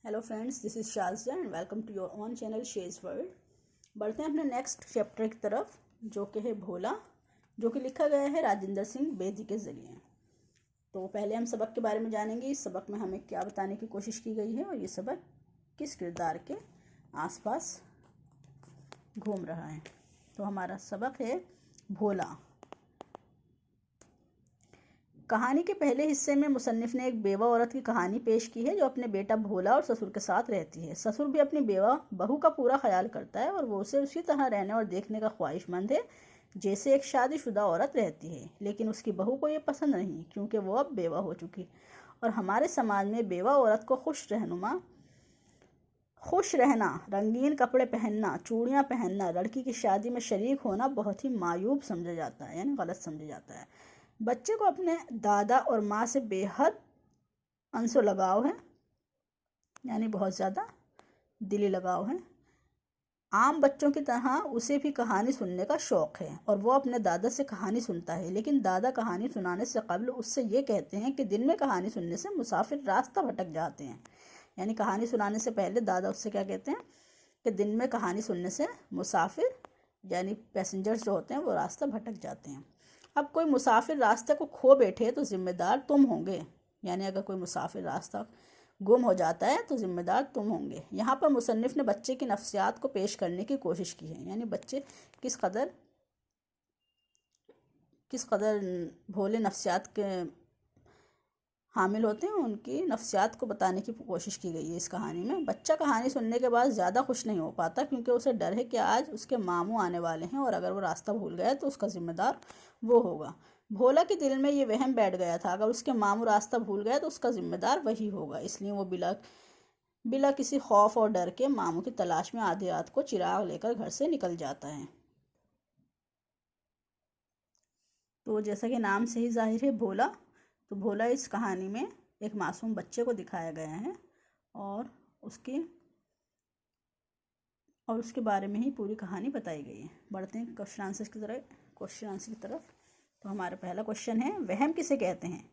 Hello friends, this is Shazia and welcome to your own channel Shez world. बढ़ते हैं अपने next chapter की तरफ, जो कि है भोला, जो कि लिखा गया है राजेंद्र सिंह बेदी के ज़रिए। तो पहले हम सबक के बारे में जानेंगे, इस सबक में हमें क्या बताने की कोशिश की गई है और ये सबक किस किरदार के आसपास घूम रहा है। तो हमारा सबक है भोला। कहानी के पहले हिस्से में मुसन्निफ़ ने एक बेवा औरत की कहानी पेश की है जो अपने बेटा भोला और ससुर के साथ रहती है। ससुर भी अपनी बेवा बहू का पूरा ख्याल करता है और वो उसे उसी तरह रहने और देखने का ख्वाहिशमंद है जैसे एक शादीशुदा औरत रहती है। लेकिन उसकी बहू को ये पसंद नहीं, क्योंकि वो अब बेवा हो चुकी। और हमारे समाज में बेवा औरत को खुश रहना, रंगीन कपड़े पहनना, चूड़ियाँ पहनना, लड़की की शादी में शरीक होना बहुत ही मायूब समझा जाता है, यानी गलत समझा जाता है। बच्चे को अपने दादा और माँ से बेहद अंशो लगाव है, यानी बहुत ज़्यादा दिली लगाव है। आम बच्चों की तरह उसे भी कहानी सुनने का शौक़ है और वो अपने दादा से कहानी सुनता है। लेकिन दादा कहानी सुनाने से कबल उससे ये कहते हैं कि दिन में कहानी सुनने से मुसाफिर रास्ता भटक जाते हैं। यानी कहानी सुनाने से पहले दादा उससे क्या कहते हैं कि दिन में कहानी सुनने से मुसाफिर यानी पैसेंजर्स जो होते हैं वो रास्ता भटक जाते हैं। अब कोई मुसाफिर रास्ते को खो बैठे तो ज़िम्मेदार तुम होंगे, यानी अगर कोई मुसाफिर रास्ता गुम हो जाता है तो ज़िम्मेदार तुम होंगे। यहाँ पर मुसन्निफ़ ने बच्चे की नफ्सियात को पेश करने की कोशिश की है, यानी बच्चे किस कदर भोले नफ्सियात के हामिल होते हैं, उनकी नफ्सियात को बताने की कोशिश की गई है इस कहानी में। बच्चा कहानी सुनने के बाद ज़्यादा खुश नहीं हो पाता, क्योंकि उसे डर है कि आज उसके मामू आने वाले हैं और अगर वो रास्ता भूल गया तो उसका ज़िम्मेदार वो होगा। भोला के दिल में ये वहम बैठ गया था, अगर उसके मामू रास्ता भूल गया तो उसका ज़िम्मेदार वही होगा। इसलिए वो बिला किसी खौफ और डर के मामू की तलाश में आधी रात को चिराग लेकर घर से निकल जाता है। तो जैसा कि नाम से ही जाहिर है भोला, तो भोला इस कहानी में एक मासूम बच्चे को दिखाया गया है और उसके बारे में ही पूरी कहानी बताई गई है। बढ़ते हैं क्वेश्चन आंसर की तरफ। तो हमारा पहला क्वेश्चन है, वहम किसे कहते हैं?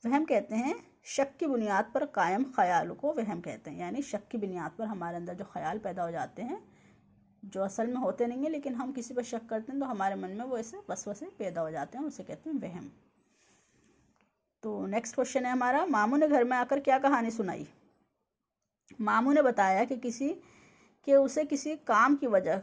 वहम कहते हैं शक की बुनियाद पर कायम ख्याल को वहम कहते हैं। यानी शक की बुनियाद पर हमारे अंदर जो ख्याल पैदा हो जाते हैं, जो असल में होते नहीं हैं, लेकिन हम किसी पर शक करते हैं तो हमारे मन में वो ऐसे वसवसे पैदा हो जाते हैं, उसे कहते हैं वहम। तो नेक्स्ट क्वेश्चन है हमारा, मामू ने घर में आकर क्या कहानी सुनाई? मामू ने बताया कि उसे किसी काम की वजह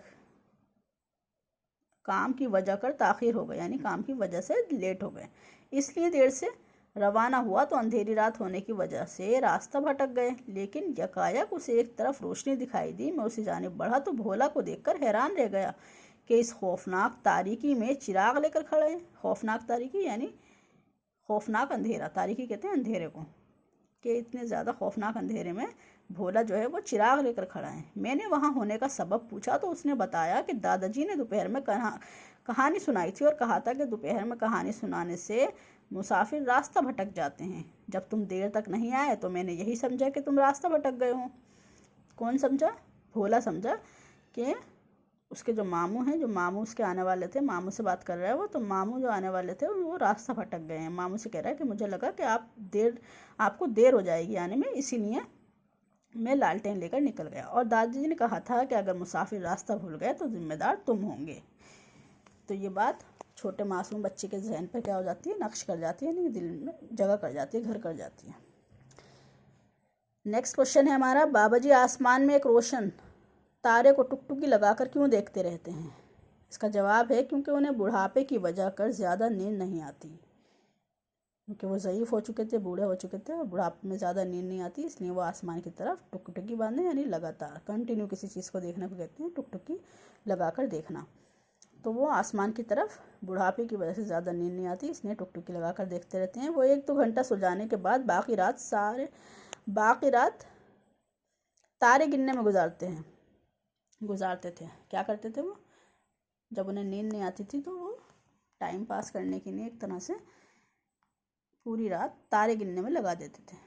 कर ताख़ीर हो गई, यानी काम की वजह से लेट हो गए, इसलिए देर से रवाना हुआ। तो अंधेरी रात होने की वजह से रास्ता भटक गए। लेकिन यकायक उसे एक तरफ रोशनी दिखाई दी। मैं उसी जानिब बढ़ा तो भोला को देखकर हैरान रह गया कि इस खौफनाक तारीकी में चिराग लेकर खड़े हैं। खौफनाक तारीकी यानी खौफनाक अंधेरा, तारीकी कहते हैं अंधेरे को, कि इतने ज़्यादा खौफनाक अंधेरे में भोला जो है वो चिराग लेकर खड़ा है। मैंने वहाँ होने का सबब पूछा तो उसने बताया कि दादाजी ने दोपहर में कहानी सुनाई थी और कहा था कि दोपहर में कहानी सुनाने से मुसाफिर रास्ता भटक जाते हैं। जब तुम देर तक नहीं आए तो मैंने यही समझा कि तुम रास्ता भटक गए हो। कौन समझा? भोला समझा कि उसके जो मामू हैं, जो मामू उसके आने वाले थे, मामू से बात कर रहा है वो, तो मामू जो आने वाले थे वो रास्ता भटक गए हैं। मामू से कह रहा है कि मुझे लगा कि आपको देर हो जाएगी आने में, इसीलिए मैं लालटेन लेकर निकल गया। और दादाजी ने कहा था कि अगर मुसाफिर रास्ता भूल गए तो ज़िम्मेदार तुम होंगे। तो ये बात छोटे मासूम बच्चे के जहन पर क्या हो जाती है, नक्श कर जाती है, यानी दिल में जगह कर जाती है, घर कर जाती है। नेक्स्ट क्वेश्चन है हमारा, बाबाजी आसमान में एक रोशन तारे को टुकटुकी लगाकर क्यों देखते रहते हैं? इसका जवाब है क्योंकि उन्हें बुढ़ापे की वजह कर ज़्यादा नींद नहीं आती, क्योंकि वो ज़ईफ़ हो चुके थे, बूढ़े हो चुके थे और बुढ़ापे में ज़्यादा नींद नहीं आती, इसलिए वो आसमान की तरफ टुकटुकी बांधे, यानी लगातार कंटिन्यू किसी चीज़ को देखने को कहते हैं टुकटुकी लगाकर देखना। तो वो आसमान की तरफ बुढ़ापे की वजह से ज़्यादा नींद नहीं आती, इसलिए टुकटुकी लगाकर देखते रहते हैं। वो 1-2 घंटा सो जाने के बाद बाकी रात तारे गिनने में गुजारते थे। क्या करते थे वो? जब उन्हें नींद नहीं आती थी तो वो टाइम पास करने के लिए एक तरह से पूरी रात तारे गिनने में लगा देते थे।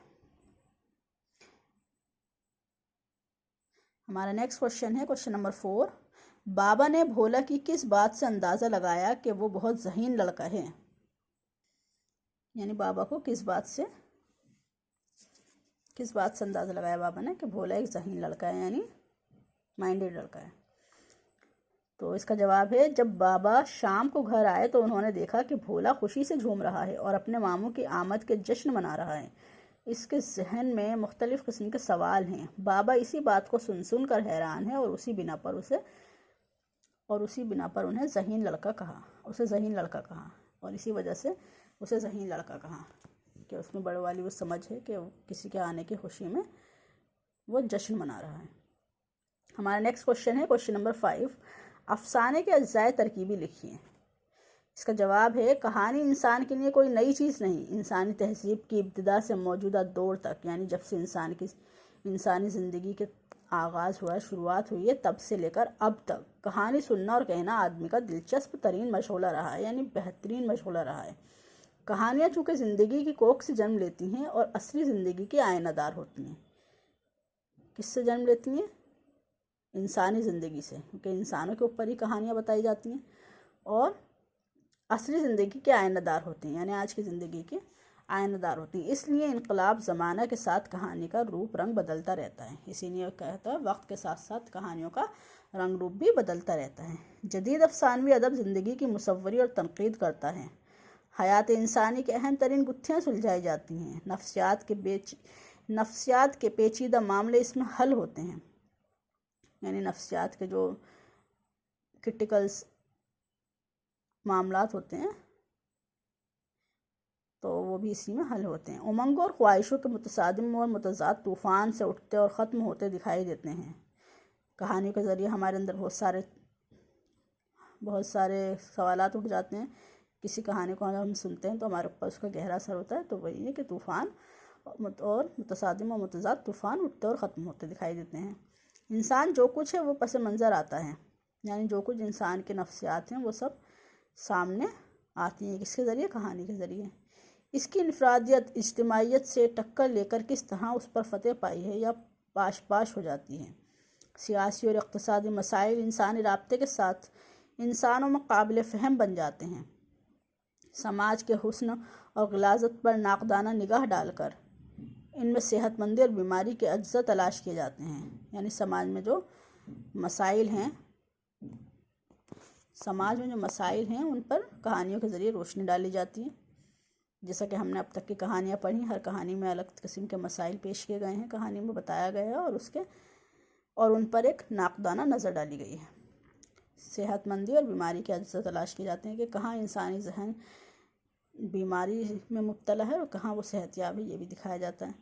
हमारा नेक्स्ट क्वेश्चन है क्वेश्चन नंबर 4, बाबा ने भोला की किस बात से अंदाज़ा लगाया कि वो बहुत ज़हीन लड़का है? यानी बाबा को किस बात से किस बात से अंदाज़ा लगाया बाबा ने कि भोला एक ज़हीन लड़का है, यानी माइंडेड लड़का है। तो इसका जवाब है, जब बाबा शाम को घर आए तो उन्होंने देखा कि भोला खुशी से झूम रहा है और अपने मामू की आमद के जश्न मना रहा है। इसके जहन में मुख्तलिफ़ किस्म के सवाल हैं। बाबा इसी बात को सुन कर हैरान है और उसी बिना पर उन्हें ज़हीन लड़का कहा, और इसी वजह से उसे ज़हीन लड़का कहा कि उसमें बड़े वाली वो समझ है कि किसी के आने की खुशी में वो जश्न मना रहा है। हमारा नेक्स्ट क्वेश्चन है, क्वेश्चन नंबर 5, अफसाने के अज्जाए तरकीबी लिखिए। इसका जवाब है, कहानी इंसान के लिए कोई नई चीज़ नहीं। इंसानी तहजीब की इब्तिदा से मौजूदा दौर तक, यानी जब से इंसानी ज़िंदगी के आगाज़ हुआ, शुरुआत हुई है, तब से लेकर अब तक कहानी सुनना और कहना आदमी का दिलचस्प तरीन मशगला रहा है, यानी बेहतरीन मशगला रहा है। कहानियाँ चूँकि ज़िंदगी की कोख से जन्म लेती हैं और असली ज़िंदगी की आयनादार होती हैं। किससे जन्म लेती हैं? इंसानी ज़िंदगी से, क्योंकि इंसानों के ऊपर ही कहानियाँ बताई जाती हैं, और असली ज़िंदगी के आयनादार होती हैं, यानी आज की ज़िंदगी के आयनादार होती हैं। इसलिए इनकलाब ज़माना के साथ कहानी का रूप रंग बदलता रहता है। इसीलिए कहता है, वक्त के साथ साथ कहानियों का रंग रूप भी बदलता रहता है। जदीद अफसानवी अदब ज़िंदगी की मुसव्वरी और तनकीद करता है। हयात इंसानी के अहम तरीन गुत्थियाँ सुलझाई जाती हैं। नफ्सियात के पेचीदा मामले इसमें हल होते हैं, यानी नफ्सियात के जो क्रिटिकल्स मामलात होते हैं तो वो भी इसी में हल होते हैं। उमंग और ख्वाहिशों के मुतसादिम और मुतज़ाद तूफ़ान से उठते और ख़त्म होते दिखाई देते हैं। कहानी के ज़रिए हमारे अंदर बहुत सारे सवालात उठ जाते हैं। किसी कहानी को हम सुनते हैं तो हमारे ऊपर उसका गहरा असर होता है। तो वही है कि तूफ़ान और मुतसादिम और मुतज़ाद तूफ़ान उठते और ख़त्म होते दिखाई देते हैं। इंसान जो कुछ है वो पस मंज़र आता है, यानी जो कुछ इंसान के नफ्सियात हैं वो सब सामने आती हैं। किसके ज़रिए? कहानी के ज़रिए। इसकी इनफरादियत इज्तिमाइयत से टक्कर लेकर किस तरह उस पर फतेह पाई है या पाश हो जाती है। सियासी और इक़्तिसादी मसाइल इंसानी राब्ते के साथ इंसानों में काबिल फ़हम बन जाते हैं। समाज के हुस्न और ग़लाज़त पर नाक़दाना निगाह डालकर इनमें सेहतमंदी और बीमारी के अज्जा तलाश किए जाते हैं। यानी समाज में जो मसाइल हैं उन पर कहानियों के ज़रिए रोशनी डाली जाती है। जैसा कि हमने अब तक की कहानियाँ पढ़ी, हर कहानी में अलग किस्म के मसाइल पेश किए गए हैं, कहानी में बताया गया है और उन पर एक नाक़दाना नज़र डाली गई है। सेहतमंदी और बीमारी के अज्जा तलाश किए जाते हैं कि कहाँ इंसानी जहन बीमारी में मुब्तला है और कहाँ वो सेहतयाब है, ये भी दिखाया जाता है।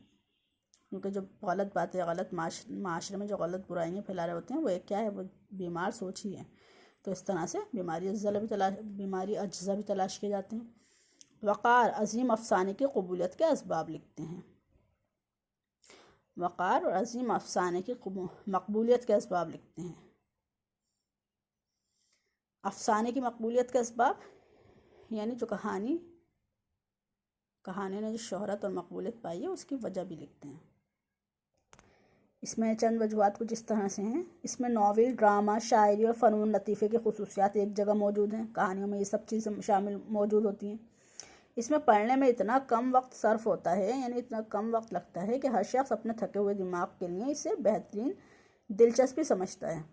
क्योंकि जो गलत बातें, गलत माशरे में जो गलत बुराइयाँ फैला रहे होते हैं, वो एक क्या है, वो बीमार सोच ही है। तो इस तरह से बीमारी अज्जा भी तलाश किए जाते हैं। वक़ार अज़ीम अफ़साने की कबूलियत के असबाब लिखते हैं। वक़ार और अज़ीम अफ़साने की मकबूलियत के असबाब लिखते हैं। अफ़साने की मकबूलियत के असबाब, यानी जो कहानी ने जो शोहरत और मकबूलियत पाई है उसकी वजह भी लिखते हैं। इसमें चंद वजूहात कुछ इस तरह से हैं। इसमें नावल, ड्रामा, शायरी और फ़नून लतीफ़े की खुसूसियात एक जगह मौजूद हैं। कहानियों में ये सब चीज़ें शामिल मौजूद होती हैं। इसमें पढ़ने में इतना कम वक्त सर्फ होता है, यानी इतना कम वक्त लगता है कि हर शख्स अपने थके हुए दिमाग के लिए इसे बेहतरीन दिलचस्पी समझता है।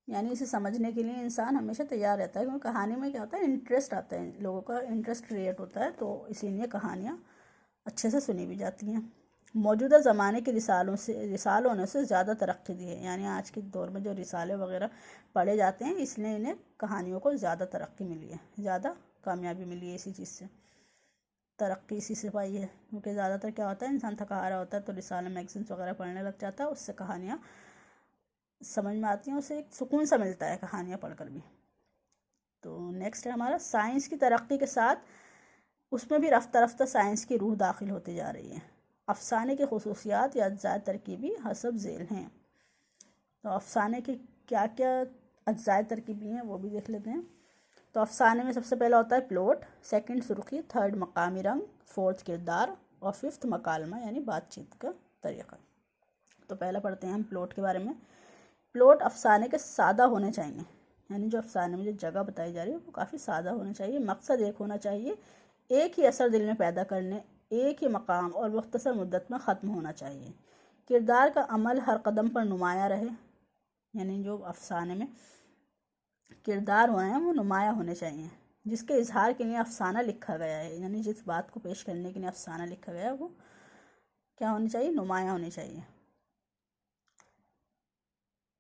यानी इसे समझने के लिए इंसान हमेशा तैयार रहता है, क्योंकि कहानी में क्या होता है, इंटरेस्ट आता है, लोगों का इंटरेस्ट क्रिएट होता है, तो इसीलिए कहानियाँ अच्छे से सुनी भी जाती हैं। मौजूदा ज़माने के रिसालों ने से ज़्यादा तरक्की दी है, यानी आज के दौर में जो रिसाले वगैरह पढ़े जाते हैं, इसलिए इन्हें कहानियों को ज़्यादा तरक्की मिली है, ज़्यादा कामयाबी मिली है। इसी चीज़ से तरक्की इसी से पाई है, क्योंकि ज़्यादातर क्या होता है, इंसान थका हारा होता है तो रिसाले मैगज़ीन्स वगैरह पढ़ने लग जाता है, उससे कहानियाँ समझ में आती हैं, उसे एक सुकून सा मिलता है कहानियाँ पढ़कर भी। तो नेक्स्ट है हमारा, साइंस की तरक्की के साथ उसमें भी रफ्ता रफ्ता साइंस की रूह दाखिल होती जा रही है। अफसाने की खुसूसियात या अज्जाए तरकीबी हसब झेल हैं। तो अफसाने की क्या क्या अज्जाए तरकीबी हैं वो भी देख लेते हैं। तो अफसाने में सबसे पहला होता है प्लॉट, सेकंड सुर्खी, थर्ड मकामी रंग, फोर्थ किरदार और फिफ्थ मकालमा यानी बातचीत का तरीक़ा। तो पहला पढ़ते हैं हम प्लॉट के बारे में। प्लॉट अफसाने के सादा होने चाहिए, यानी जो अफसाने में जो जगह बताई जा रही है वो काफ़ी सादा होना चाहिए। मकसद एक होना चाहिए, एक ही असर दिल में पैदा करने ایک ہی مقام اور مختصر مدت میں ختم ہونا چاہیے۔ کردار کا عمل ہر قدم پر نمایاں رہے، یعنی جو افسانے میں کردار ہوئے ہیں وہ نمایاں ہونے چاہیے۔ جس کے اظہار کے لیے افسانہ لکھا گیا ہے، یعنی جس بات کو پیش کرنے کے لیے افسانہ لکھا گیا ہے وہ کیا ہونی چاہیے؟ نمایاں ہونی چاہیے۔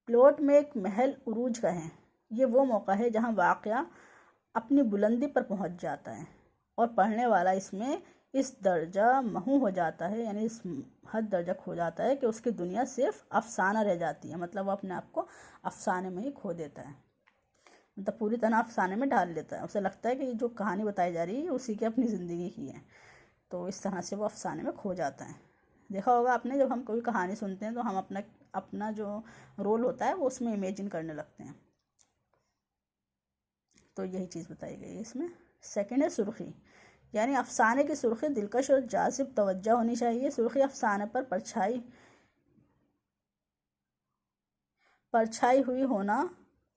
پلاٹ میں ایک محل عروج کا ہے، یہ وہ موقع ہے جہاں واقعہ اپنی بلندی پر پہنچ جاتا ہے اور پڑھنے والا اس میں اس درجہ محو ہو جاتا ہے، یعنی اس حد درجہ کھو جاتا ہے کہ اس کی دنیا صرف افسانہ رہ جاتی ہے، مطلب وہ اپنے آپ کو افسانے میں ہی کھو دیتا ہے، مطلب پوری طرح افسانے میں ڈال لیتا ہے۔ اسے لگتا ہے کہ یہ جو کہانی بتائی جا رہی ہے اسی کی اپنی زندگی کی ہے، تو اس طرح سے وہ افسانے میں کھو جاتا ہے۔ دیکھا ہوگا آپ نے، جب ہم کوئی کہانی سنتے ہیں تو ہم اپنا جو رول ہوتا ہے وہ اس میں امیجن کرنے لگتے ہیں، تو یہی چیز بتائی گئی ہے اس میں۔ سیکنڈ ہے سرخی، یعنی افسانے کی سرخی دلکش اور جاذب توجہ ہونی چاہیے۔ سرخی افسانے پر پرچھائی ہوئی ہونا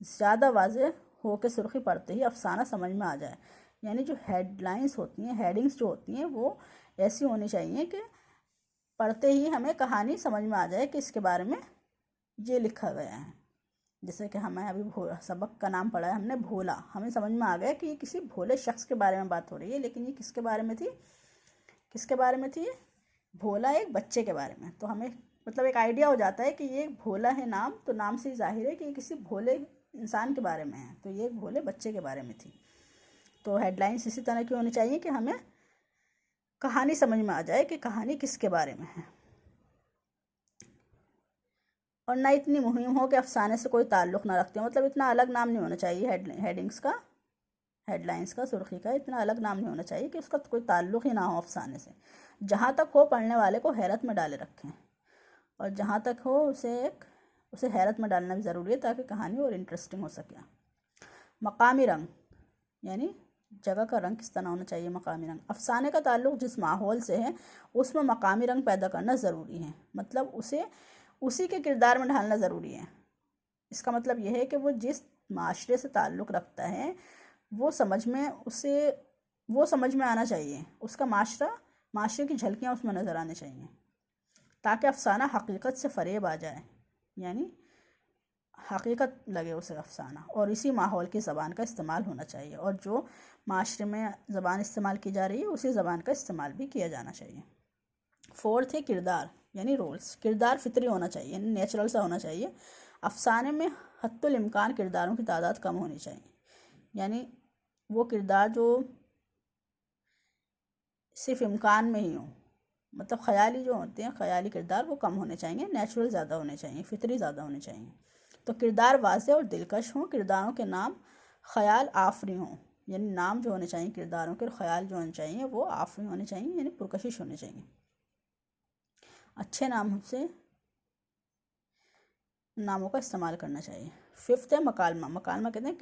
زیادہ واضح ہو کے سرخی پڑھتے ہی افسانہ سمجھ میں آ جائے، یعنی جو ہیڈ لائنز ہوتی ہیں، ہیڈنگز جو ہوتی ہیں وہ ایسی ہونی چاہیے کہ پڑھتے ہی ہمیں کہانی سمجھ میں آ جائے کہ اس کے بارے میں یہ لکھا گیا ہے۔ جیسے کہ ہمیں ابھی سبق کا نام پڑھا ہے ہم نے بھولا، ہمیں سمجھ میں آ گیا کہ یہ کسی بھولے شخص کے بارے میں بات ہو رہی ہے، لیکن یہ کس کے بارے میں تھی؟ کس کے بارے میں تھی؟ یہ بھولا ایک بچے کے بارے میں، تو ہمیں مطلب ایک آئیڈیا ہو جاتا ہے کہ یہ بھولا ہے نام، تو نام سے ظاہر ہے کہ یہ کسی بھولے انسان کے بارے میں ہے، تو یہ ایک بھولے بچے کے بارے میں تھی۔ تو ہیڈ لائنز اسی طرح کی ہونی چاہیے کہ ہمیں کہانی سمجھ میں آ جائے کہ کہانی کس کے بارے میں ہے، اور نہ اتنی مہم ہو کہ افسانے سے کوئی تعلق نہ رکھتے ہو، مطلب اتنا الگ نام نہیں ہونا چاہیے ہیڈنگز کا، ہیڈ لائنز کا، سرخی کا اتنا الگ نام نہیں ہونا چاہیے کہ اس کا کوئی تعلق ہی نہ ہو افسانے سے، جہاں تک ہو پڑھنے والے کو حیرت میں ڈالے رکھیں، اور جہاں تک ہو اسے حیرت میں ڈالنا بھی ضروری ہے تاکہ کہانی اور انٹرسٹنگ ہو سکے۔ مقامی رنگ، یعنی جگہ کا رنگ کس طرح ہونا چاہیے؟ مقامی رنگ، افسانے کا تعلق جس ماحول سے ہے اس میں مقامی رنگ پیدا کرنا ضروری ہے، مطلب اسے اسی کے کردار میں ڈھالنا ضروری ہے۔ اس کا مطلب یہ ہے کہ وہ جس معاشرے سے تعلق رکھتا ہے وہ سمجھ میں آنا چاہیے، اس کا معاشرے کی جھلکیاں اس میں نظر آنے چاہیے، تاکہ افسانہ حقیقت سے فریب آ جائے، یعنی حقیقت لگے اسے افسانہ، اور اسی ماحول کی زبان کا استعمال ہونا چاہیے، اور جو معاشرے میں زبان استعمال کی جا رہی ہے اسی زبان کا استعمال بھی کیا جانا چاہیے۔ فورتھ ہے کردار، یعنی رولز، کردار فطری ہونا چاہیے، یعنی نیچرل سا ہونا چاہیے۔ افسانے میں حتی الامکان کرداروں کی تعداد کم ہونی چاہیے، یعنی وہ کردار جو صرف امکان میں ہی ہوں، مطلب خیالی جو ہوتے ہیں، خیالی کردار وہ کم ہونے چاہیے، نیچرل زیادہ ہونے چاہیے، فطری زیادہ ہونے چاہیے۔ تو کردار واضح اور دلکش ہوں، کرداروں کے نام خیال آفری ہوں، یعنی نام جو ہونے چاہیے کرداروں کے، خیال جو ہونے چاہیے وہ آفری ہونے چاہیے، یعنی پرکشش ہونے چاہیے۔ اچھے ناموں کا استعمال کرنا چاہیے۔ ففتھ ہے مکالمہ، مکالمہ کہتے ہیں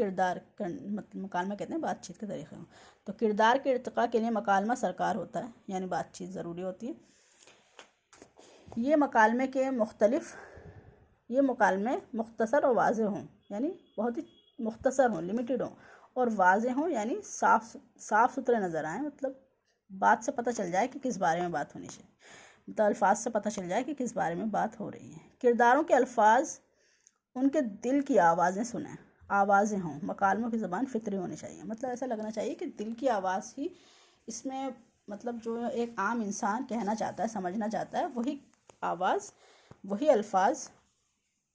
مکالمہ کہتے ہیں بات چیت کے طریقے میں، تو کردار کے ارتقاء کے لیے مکالمہ سرکار ہوتا ہے، یعنی بات چیت ضروری ہوتی ہے۔ یہ مکالمے مختصر اور واضح ہوں، یعنی بہت ہی مختصر ہوں، لمیٹڈ ہوں، اور واضح ہوں یعنی صاف ستھرے نظر آئیں، مطلب بات سے پتہ چل جائے کہ کس بارے میں بات ہونی چاہیے، مطلب الفاظ سے پتہ چل جائے کہ کس بارے میں بات ہو رہی ہے۔ کرداروں کے الفاظ ان کے دل کی آوازیں ہوں، مکالموں کی زبان فطری ہونی چاہیے، مطلب ایسا لگنا چاہیے کہ دل کی آواز ہی اس میں، مطلب جو ایک عام انسان کہنا چاہتا ہے، سمجھنا چاہتا ہے، وہی آواز، وہی الفاظ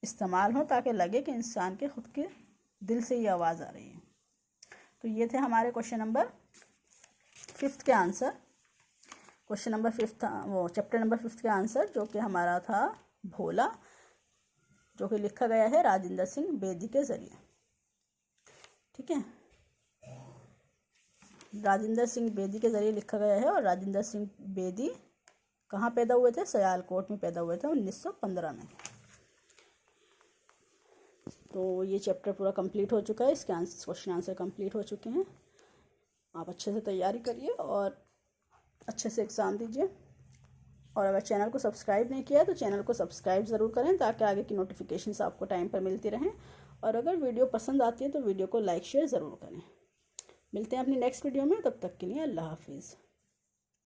استعمال ہوں تاکہ لگے کہ انسان کے خود کے دل سے یہ آواز آ رہی ہے۔ تو یہ تھے ہمارے کوشچن نمبر 5 کے answer, question number 5 chapter number 5 کے آنسر، جو کہ ہمارا تھا بھولا، جو کہ لکھا گیا ہے راجندر سنگھ بیدی کے ذریعے، ٹھیک ہے، راجندر سنگھ بیدی کے ذریعے لکھا گیا ہے، اور راجندر سنگھ بیدی کہاں پیدا ہوئے تھے؟ سیال کوٹ میں پیدا ہوئے تھے 1915 میں۔ تو یہ چیپٹر پورا کمپلیٹ ہو چکا ہے، اس کے کوشچن آنسر کمپلیٹ ہو چکے ہیں، آپ اچھے سے تیاری کریے اور اچھے سے ایگزام دیجیے، اور اگر چینل کو سبسکرائب نہیں کیا تو چینل کو سبسکرائب ضرور کریں تاکہ آگے کی نوٹیفیکیشنز آپ کو ٹائم پر ملتی رہیں، اور اگر ویڈیو پسند آتی ہے تو ویڈیو کو لائک شیئر ضرور کریں۔ ملتے ہیں اپنی نیکسٹ ویڈیو میں، تب تک کے لیے اللہ حافظ۔